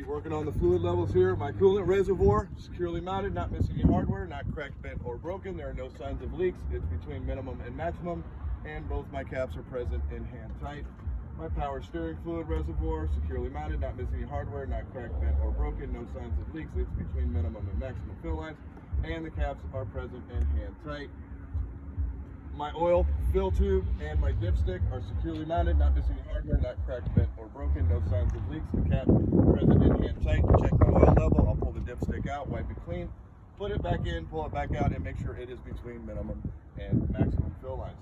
Keep working on the fluid levels here. My coolant reservoir, securely mounted, not missing any hardware, not cracked, bent, or broken. There are no signs of leaks. It's between minimum and maximum, and both my caps are present and hand tight. My power steering fluid reservoir, securely mounted, not missing any hardware, not cracked, bent, or broken. No signs of leaks. It's between minimum and maximum fill lines, and the caps are present and hand tight. My oil fill tube and my dipstick are securely mounted, not missing any hardware, not cracked, bent, or broken. No signs of leaks. The cap present and hand tight. To check my oil level, I'll pull the dipstick out, wipe it clean, put it back in, pull it back out, and make sure it is between minimum and maximum fill lines.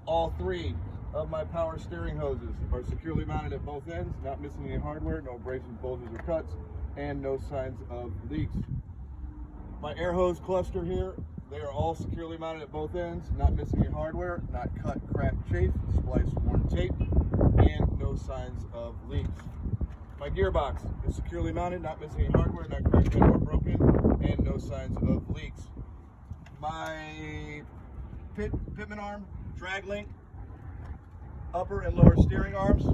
All three of my power steering hoses are securely mounted at both ends, not missing any hardware, no abrasions, bulges, or cuts, and no signs of leaks. My air hose cluster here, they are all securely mounted at both ends, not missing any hardware, not cut, crack, chafe, splice, worn tape, and no signs of leaks. My gearbox is securely mounted, not missing any hardware, not cracked, bent, or broken, and no signs of leaks. My pitman arm, drag link, upper and lower steering arms,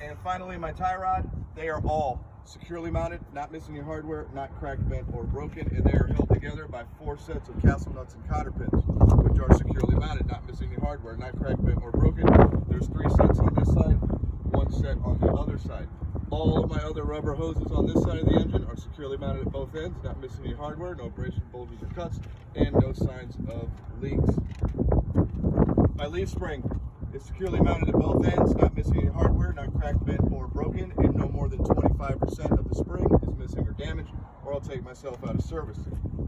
and finally my tie rod, they are all securely mounted, not missing any hardware, not cracked, bent, or broken, and they are held together by 4 sets of castle nuts and cotter pins, which are securely mounted, not missing any hardware, not cracked, bent, or broken. There's 3 sets on this side, 1 set on the other side. All of my other rubber hoses on this side of the engine are securely mounted at both ends, not missing any hardware, no abrasion, bulges, or cuts, and no signs of leaks. My leaf spring is securely mounted at both ends, not missing any hardware, not cracked, bent, or broken, and no more than 25% of the spring is missing or damaged, or I'll take myself out of service.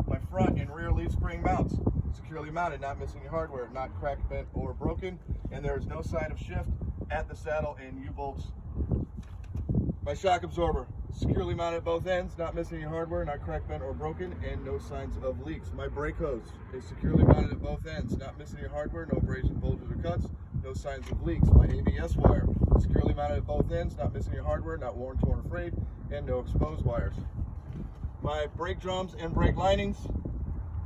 My front and rear leaf spring mounts, securely mounted, not missing any hardware, not cracked, bent, or broken, and there is no sign of shift at the saddle and U-bolts. My shock absorber, securely mounted at both ends, not missing any hardware, not cracked, bent, or broken, and no signs of leaks. My brake hose is securely mounted at both ends, not missing any hardware, no abrasions, bulges, or cuts, no signs of leaks. My ABS wire, securely mounted at both ends, not missing any hardware, not worn, torn, or frayed, and no exposed wires. My brake drums and brake linings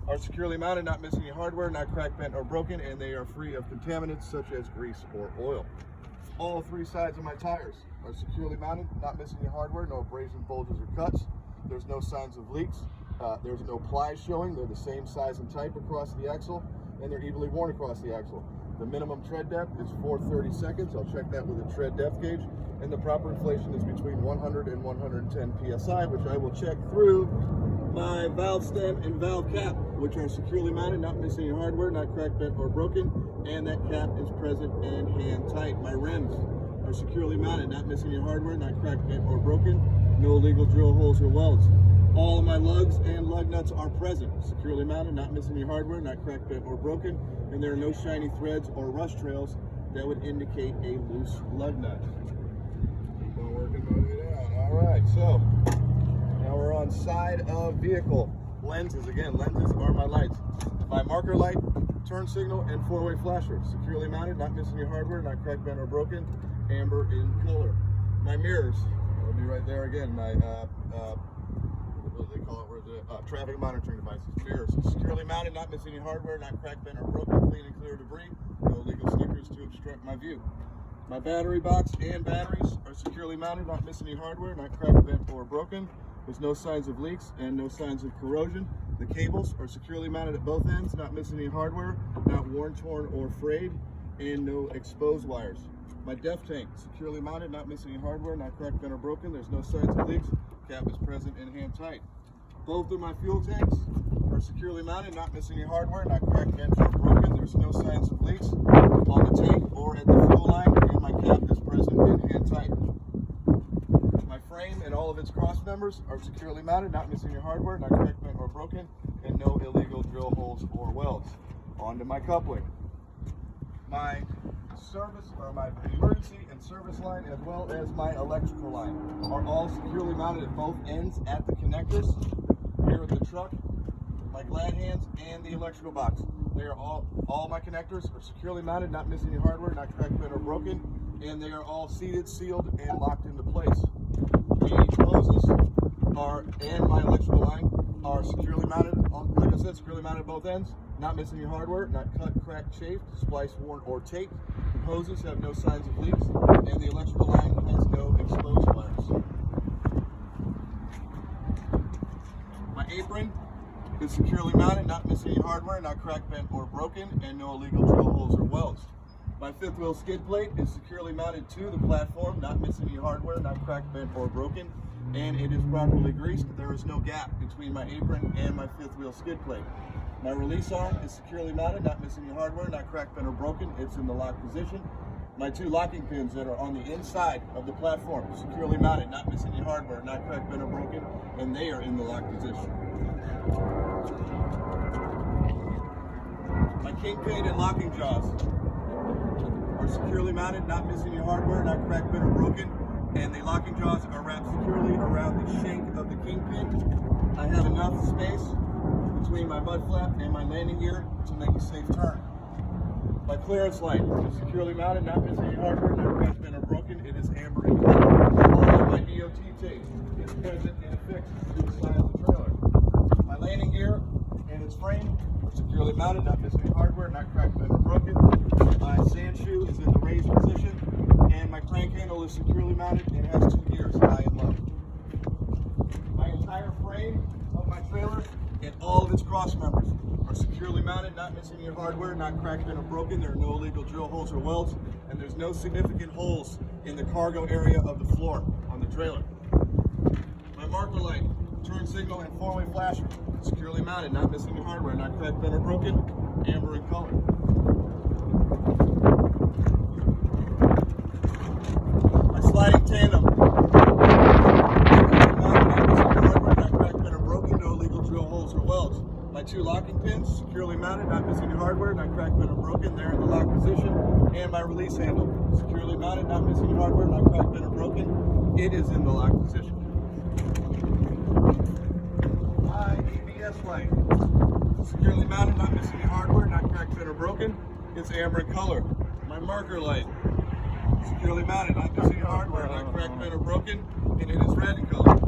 are securely mounted, not missing any hardware, not cracked, bent, or broken, and they are free of contaminants such as grease or oil. All 3 sides of my tires are securely mounted, not missing any hardware, no abrasions, bulges, or cuts. There's no signs of leaks. There's no plies showing. They're the same size and type across the axle, and they're evenly worn across the axle. The minimum tread depth is 430 seconds. I'll check that with a tread depth gauge. And the proper inflation is between 100 and 110 PSI, which I will check through my valve stem and valve cap, which are securely mounted, not missing any hardware, not cracked, bent, or broken, and that cap is present and hand tight. My rims are securely mounted, not missing any hardware, not cracked, bent, or broken, no illegal drill holes or welds. All of my lugs and lug nuts are present, securely mounted, not missing any hardware, not cracked, bent, or broken, and there are no shiny threads or rust trails that would indicate a loose lug nut. Keep on working my way down. All right, so now we're on side of vehicle. Lenses, again, lenses are my lights. My marker light, turn signal, and 4-way flasher, securely mounted, not missing any hardware, not cracked, bent, or broken, amber in color. My mirrors, will be right there again, my what do they call it? Where's the traffic monitoring devices? Mirrors, securely mounted, not missing any hardware, not cracked, bent, or broken, clean and clear debris, no illegal stickers to obstruct my view. My battery box and batteries are securely mounted, not missing any hardware, not cracked, bent, or broken. There's no signs of leaks and no signs of corrosion. The cables are securely mounted at both ends, not missing any hardware, not worn, torn, or frayed, and no exposed wires. My def tank, securely mounted, not missing any hardware, not cracked, bent, or broken. There's no signs of leaks. Cap is present and hand tight. Both of my fuel tanks are securely mounted, not missing any hardware, not cracked, bent, or broken. There's no signs of leaks on the tank or at the fuel line, and my cap is present and hand tight. My frame and all of its cross members are securely mounted, not missing any hardware, not cracked, bent, or broken, and no illegal drill holes or welds. On to my coupling. My service, or my emergency and service line, as well as my electrical line, are all securely mounted at both ends at the connectors here at the truck, my glad hands, and the electrical box. They are all my connectors are securely mounted, not missing any hardware, not cracked, bent, or broken, and they are all seated, sealed, and locked into place. The hoses and my electrical line are securely mounted, like I said, securely mounted at both ends, not missing any hardware, not cut, cracked, chafed, spliced, worn, or taped. The hoses have no signs of leaks, and the electrical line has no exposed wires. apron is securely mounted, not missing any hardware, not cracked, bent, or broken, and no illegal drill holes or welds. My fifth wheel skid plate is securely mounted to the platform, not missing any hardware, not cracked, bent, or broken, and it is properly greased. There is no gap between my apron and my fifth wheel skid plate. My release arm is securely mounted, not missing any hardware, not cracked, bent, or broken. It's in the lock position. My two locking pins that are on the inside of the platform, securely mounted, not missing any hardware, not cracked, bent, or broken, and they are in the lock position. My kingpin and locking jaws are securely mounted, not missing any hardware, not cracked, bent, or broken, and the locking jaws are wrapped securely around the shank of the kingpin. I have enough space between my mud flap and my landing gear to make a safe turn. My clearance light is securely mounted, not missing any hardware, not cracked, bent, or broken. It is amber in color. All of my DOT tape is present and affixed to the side of the trailer. My landing gear and its frame are securely mounted, not missing any hardware, not cracked, bent, or broken. My sand shoe is in the raised position, and my crank handle is securely mounted and has 2 gears, high and low. My entire frame of my trailer and all of its cross members are securely mounted, not missing any hardware, not cracked, bent, or broken. There are no illegal drill holes or welds, and there's no significant holes in the cargo area of the floor on the trailer. My marker light, turn signal, and four-way flasher, securely mounted, not missing any hardware, not cracked, bent, or broken, amber in color. My sliding tandem, my two locking pins, securely mounted, not missing any hardware, not cracked, bent, or broken. They're in the lock position. And my release handle, securely mounted, not missing any hardware, not cracked, bent, or broken. It is in the lock position. My ABS light, securely mounted, not missing any hardware, not cracked, bent, or broken. It's amber in color. My marker light, securely mounted, not missing any hardware, not cracked, bent, or broken, and it is red in color.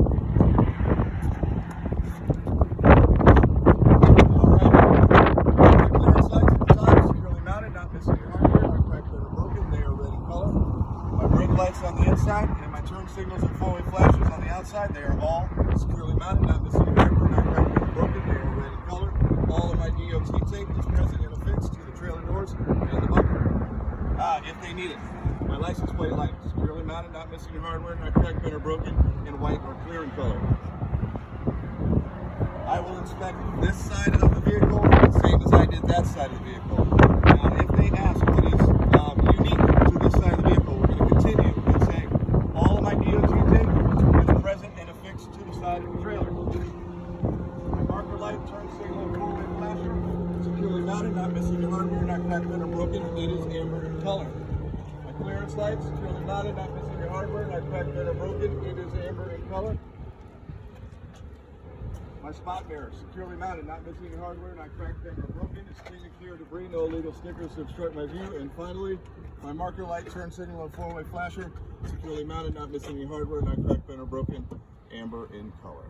Lights on the inside, and my turn signals and four-way flashes on the outside. They are all securely mounted, not missing any hardware, not cracked, bent, or broken. They are red in color. All of my DOT tape is present and affixed to the trailer doors and the bumper, if they need it. My license plate light, securely mounted, not missing any hardware, not cracked, bent, or broken, in white or clear in color. I will inspect this side of the vehicle the same as I did that side of the vehicle. Now, if they ask what is unique to this side of the vehicle, we're going to continue and say all of my DOT tape is present and affixed to the side of the trailer. My marker light, turn signal, and four-way flasher, securely mounted, not missing any hardware, not cracked, bent, or broken. It is amber in color. My clearance light, securely mounted, not missing any hardware, not cracked, bent, or broken. It is amber in color. My spot mirror, securely mounted, not missing any hardware, not cracked, bent, or broken. It's clean and clear debris, no illegal stickers to obstruct my view. And finally, my marker light, turn signal, and four-way flasher, securely mounted, not missing any hardware, not cracked, bent, or broken, amber in color.